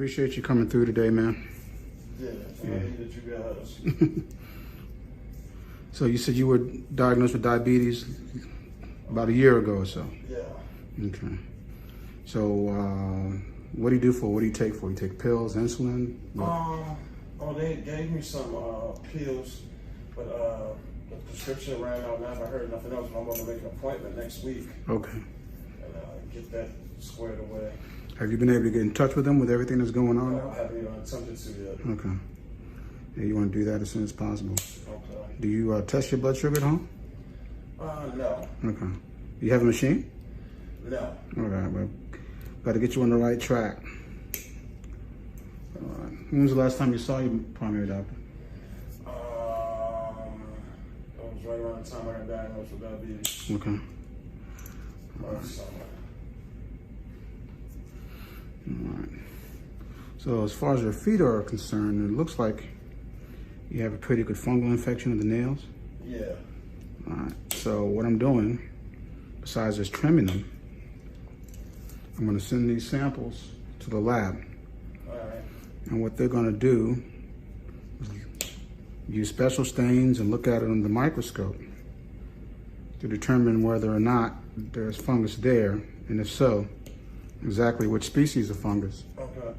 Appreciate you coming through today, man. Yeah, I needed you guys. So you said you were diagnosed with diabetes about a year ago or so? Yeah. Okay. So what do you do for? What do you take for? You take pills, insulin? They gave me some pills, but the prescription ran out and I haven't heard nothing else. But I'm going to make an appointment next week. Okay. And get that squared away. Have you been able to get in touch with them with everything that's going on now? I haven't even attempted to yet. Okay. Yeah, you want to do that as soon as possible. Okay. Do you test your blood sugar at home? No. Okay. Do you have a machine? No. All right, well, got to get you on the right track. All right. When was the last time you saw your primary doctor? It was right around the time I got diagnosed with diabetes. Okay. Last summer. All right. So as far as your feet are concerned, it looks like you have a pretty good fungal infection of the nails. Yeah. All right. So what I'm doing, besides just trimming them, I'm going to send these samples to the lab. All right. And what they're going to do is use special stains and look at it under the microscope to determine whether or not there's fungus there, and if so, exactly which species of fungus. Okay.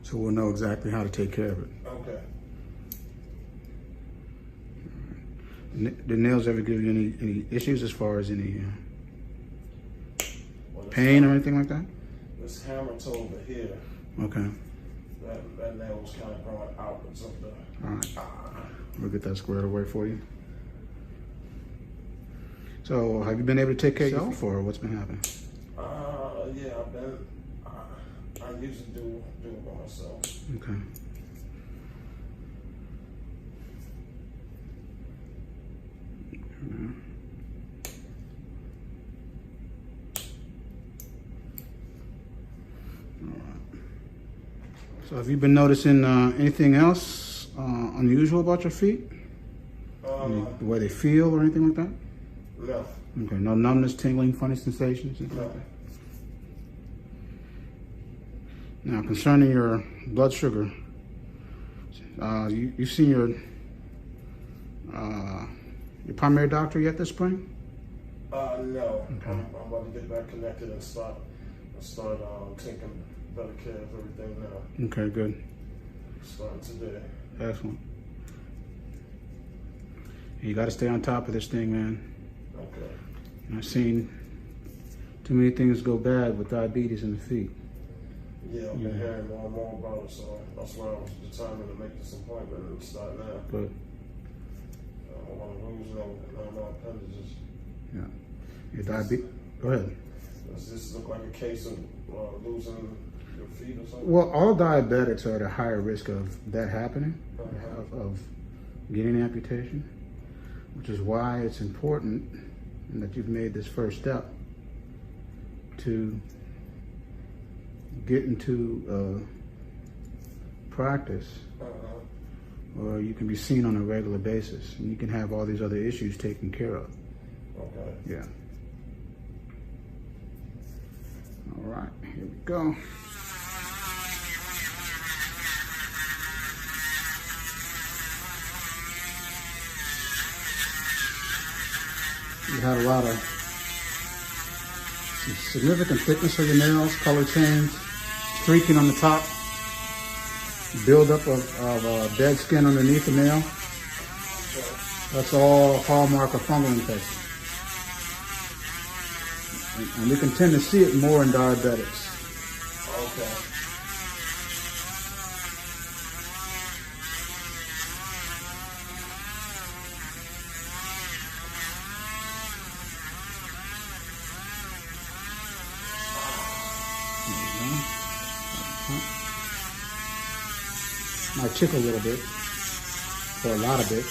So we'll know exactly how to take care of it. Okay. Did nails ever give you any issues as far as any pain or anything like that? This hammertoe over here. Okay. That nail was kind of growing outwards of the. All right. We'll get that squared away for you. So have you been able to take care of yourself, or what's been happening? Yeah, I've been. I usually do it by myself. Okay. So have you been noticing anything else unusual about your feet? The way they feel or anything like that? No. Okay, no numbness, tingling, funny sensations? Anything like that? Now, concerning your blood sugar, you've seen your primary doctor yet this spring? No. Okay. I'm about to get back connected and start taking better care of everything now. Okay, good. Starting today. Excellent. You got to stay on top of this thing, man. Okay. I've seen too many things go bad with diabetes in the feet. Yeah, I've been hearing more and more about it, so that's why I was determined to make this appointment and start now. But I don't want to lose no more appendages. yeah, your diabetes. Go ahead. Does this look like a case of losing your feet or something? Well, all diabetics are at a higher risk of that happening, of getting amputation, which is why it's important that you've made this first step to get into practice where you can be seen on a regular basis and you can have all these other issues taken care of. Okay. Yeah. All right, here we go. You had a lot of significant thickness of your nails, color change, streaking on the top, buildup of dead skin underneath the nail. That's all hallmark of fungal infection. And we can tend to see it more in diabetics. Okay. Might tickle a little bit, or a lot of it.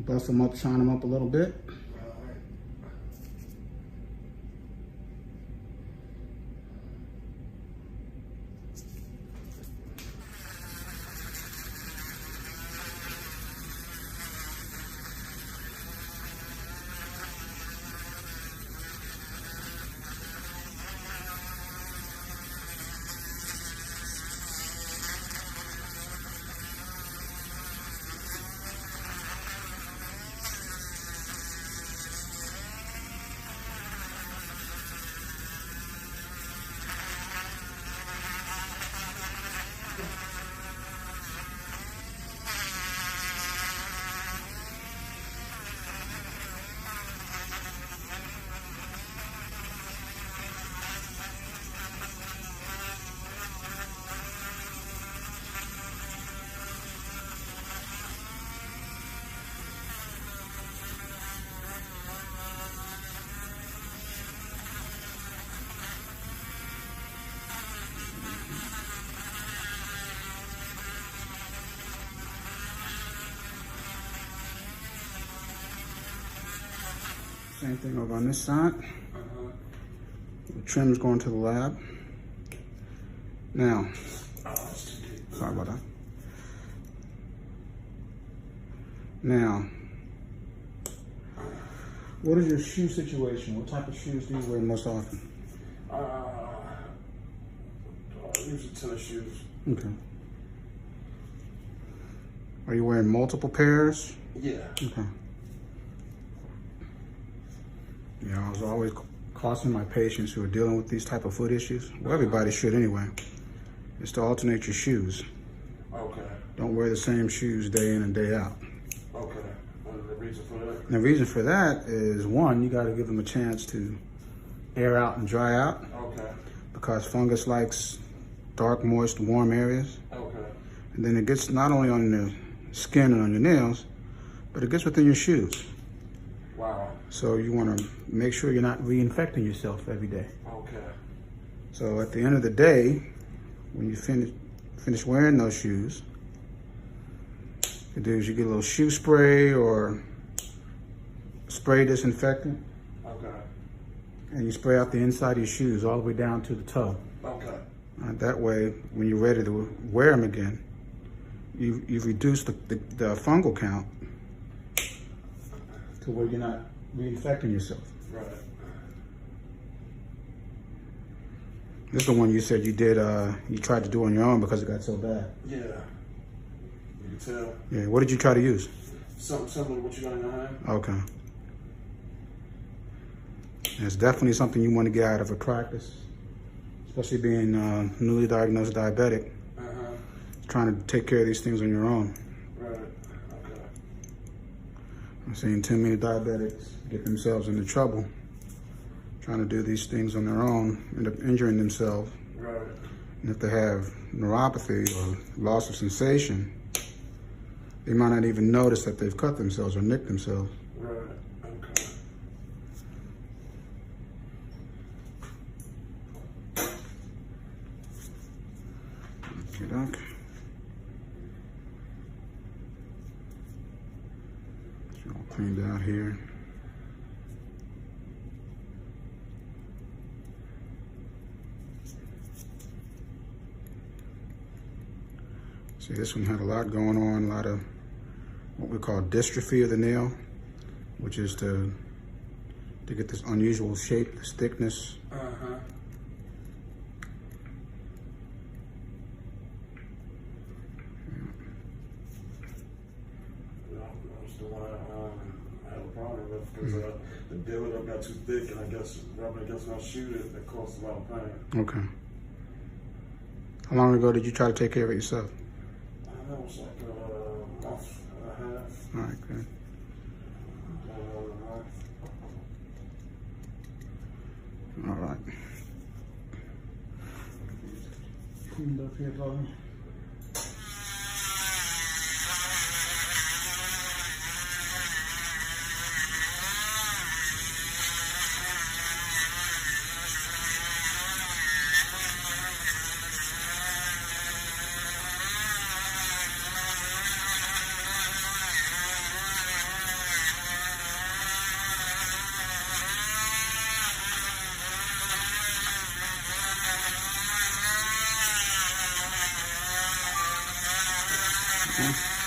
Bust them up, shine them up a little bit. Same thing over on this side. The trim's going to the lab. Now, sorry about that. Now, what is your shoe situation? What type of shoes do you wear most often? Usually tennis shoes. Okay. Are you wearing multiple pairs? Yeah. Okay. Yeah, I was always cautioning my patients who are dealing with these type of foot issues. Well, everybody should anyway. Is to alternate your shoes. Okay. Don't wear the same shoes day in and day out. Okay. What is the reason for that? And the reason for that is, one, you got to give them a chance to air out and dry out. Okay. Because fungus likes dark, moist, warm areas. Okay. And then it gets not only on the skin and on your nails, but it gets within your shoes. Wow. So you want to make sure you're not reinfecting yourself every day. Okay. So at the end of the day, when you finish wearing those shoes, what you do is you get a little shoe spray or spray disinfectant. Okay. And you spray out the inside of your shoes all the way down to the toe. Okay. That way, when you're ready to wear them again, you've reduced the fungal count to where you're not reinfecting yourself. Right. This is the one you said you did, you tried to do on your own because it got so bad. Yeah. You can tell. Yeah, what did you try to use? Something similar to what you got in your hand. Okay. It's definitely something you want to get out of a practice, especially being newly diagnosed diabetic. Trying to take care of these things on your own. Right. Okay. I'm seeing too many diabetics get themselves into trouble trying to do these things on their own, end up injuring themselves. Right. And if they have neuropathy or loss of sensation, they might not even notice that they've cut themselves or nicked themselves. Right. Okay. Okay, doc. It's all cleaned out here. See, this one had a lot going on, a lot of what we call dystrophy of the nail, which is to get this unusual shape, this thickness. That's the one I had a problem with because the dildo got too thick, and I guess rubbing against my shoe that caused a lot of pain. Okay. How long ago did you try to take care of it yourself? That was like a month and a half. All right, good. All right. Cleaned up here, brother. Okay.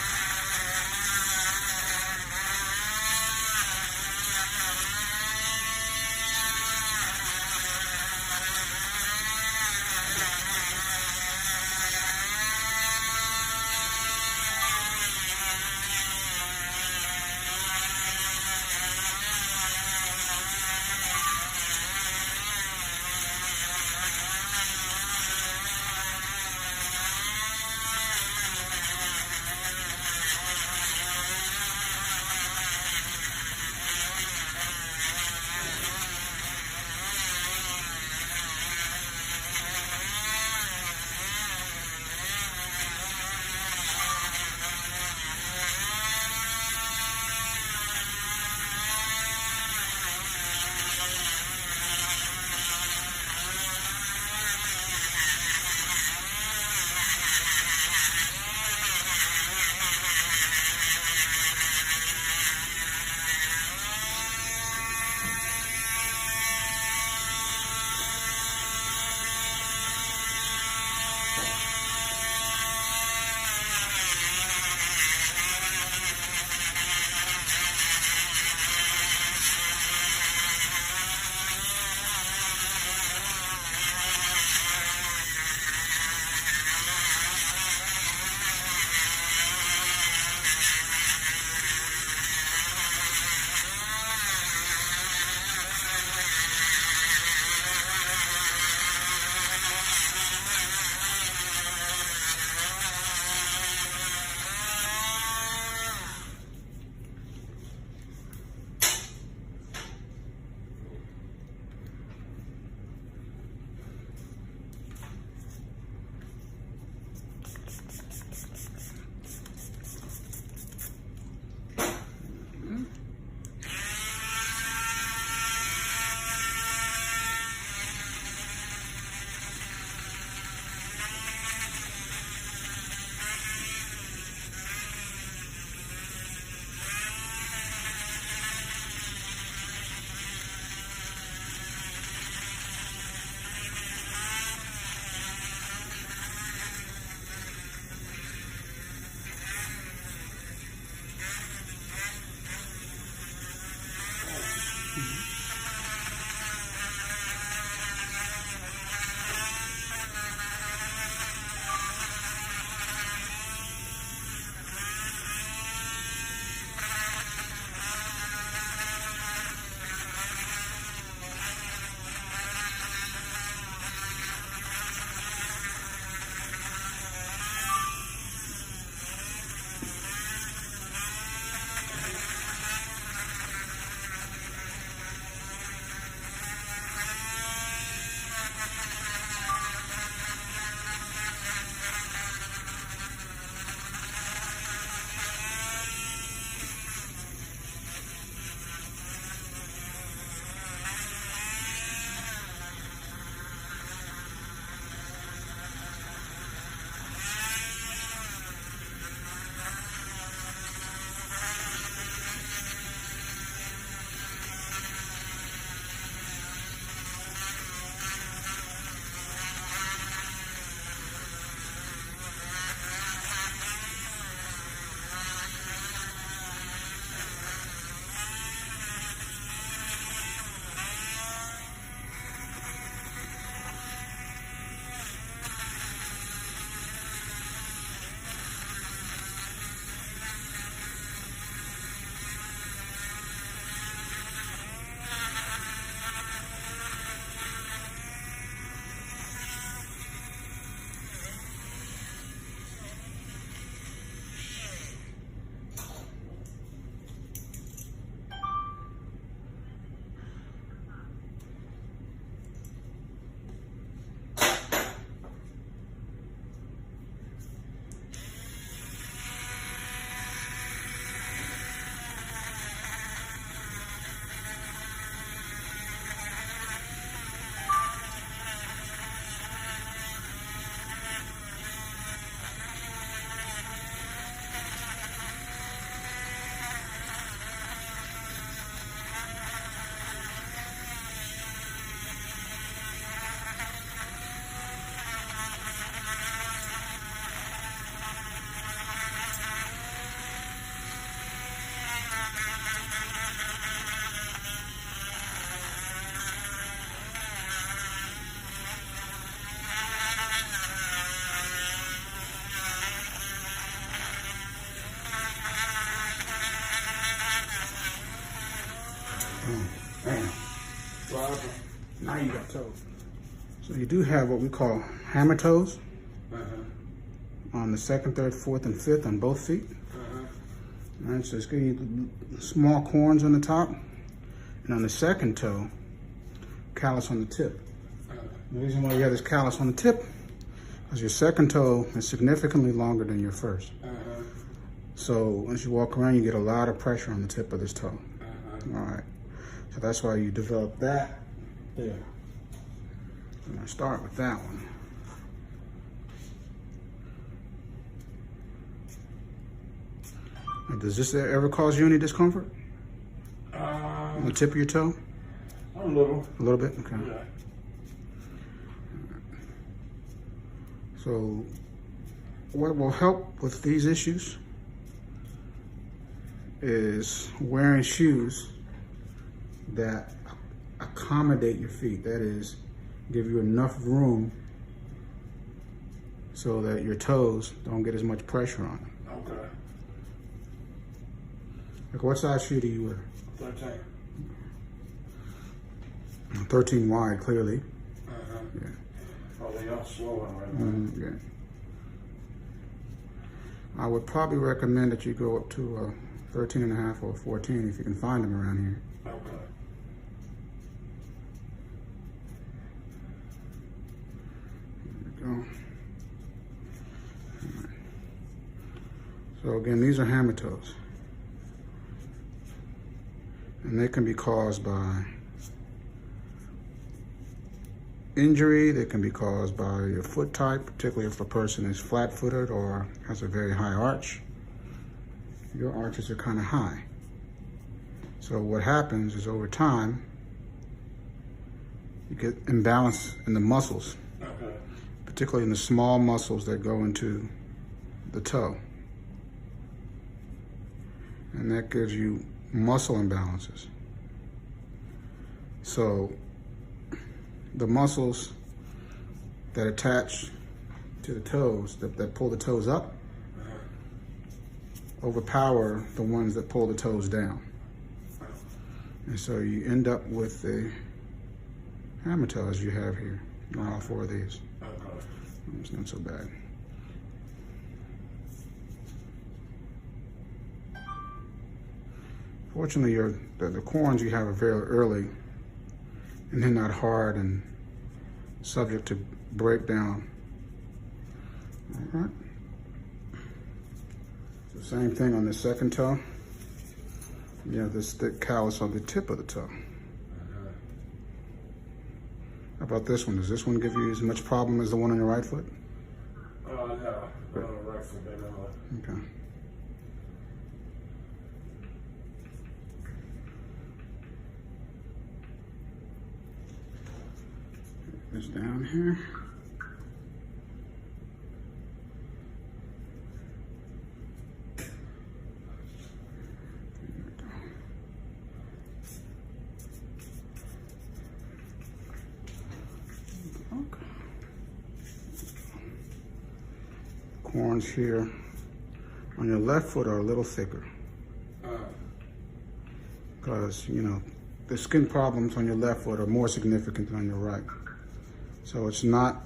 Bam. Now you got toes. So you do have what we call hammertoes on the 2nd, 3rd, 4th, and 5th on both feet. All right, so it's giving you small corns on the top, and on the 2nd toe, callus on the tip. The reason why you have this callus on the tip is your 2nd toe is significantly longer than your 1st. So once you walk around, you get a lot of pressure on the tip of this toe. All right, so that's why you develop that there. I'm gonna start with that one. Now, does this ever cause you any discomfort? On the tip of your toe? A little. A little bit? Okay. Yeah. So what will help with these issues is wearing shoes that accommodate your feet. That is, give you enough room so that your toes don't get as much pressure on them. Okay. Like, what size shoe do you wear? 13. 13 wide, clearly. Yeah. Oh, they are swollen right now. Yeah. I would probably recommend that you go up to a 13 and a half or 14 if you can find them around here. Okay. There we go. All right. So again, these are hammertoes. And they can be caused by injury. They can be caused by your foot type, particularly if a person is flat-footed or has a very high arch. Your arches are kind of high. So what happens is, over time, you get imbalance in the muscles, particularly in the small muscles that go into the toe. And that gives you muscle imbalances. So the muscles that attach to the toes, that pull the toes up, overpower the ones that pull the toes down. And so you end up with the hammertoes you have here on all 4 of these. It's not so bad. Fortunately, the corns you have are very early, and they're not hard and subject to breakdown. All right. So same thing on the 2nd toe. You have this thick callus on the tip of the toe. How about this one? Does this one give you as much problem as the one on your right foot? No. Right foot, no. Okay. This down here. Okay. Corns here on your left foot are a little thicker because, you know, the skin problems on your left foot are more significant than on your right. So it's not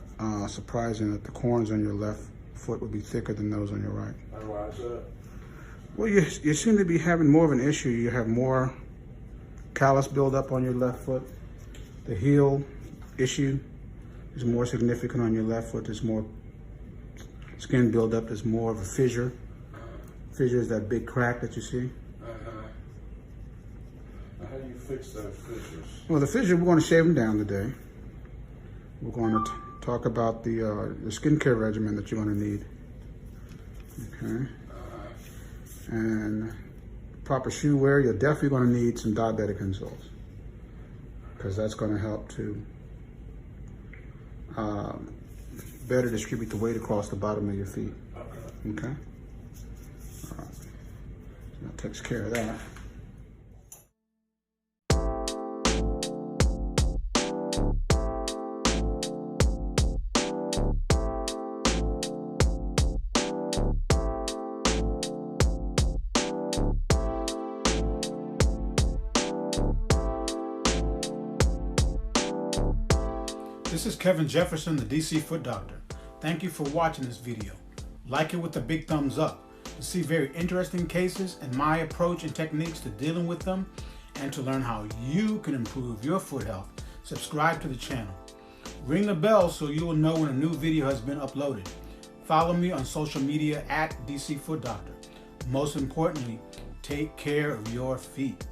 surprising that the corns on your left foot would be thicker than those on your right. And why is that? Well, you seem to be having more of an issue. You have more callus buildup on your left foot. The heel issue is more significant on your left foot. There's more skin buildup. There's more of a fissure. Fissure is that big crack that you see. How do you fix those fissures? Well, the fissure, we're going to shave them down today. We're going to talk about the skincare regimen that you're going to need. Okay. And proper shoe wear, you're definitely going to need some diabetic insoles, because that's going to help to better distribute the weight across the bottom of your feet. Okay? All right. So that takes care of that. This is Kevin Jefferson, the DC Foot Doctor. Thank you for watching this video. Like it with a big thumbs up to see very interesting cases and my approach and techniques to dealing with them, and to learn how you can improve your foot health. Subscribe to the channel. Ring the bell so you will know when a new video has been uploaded. Follow me on social media at DC Foot Doctor. Most importantly, take care of your feet.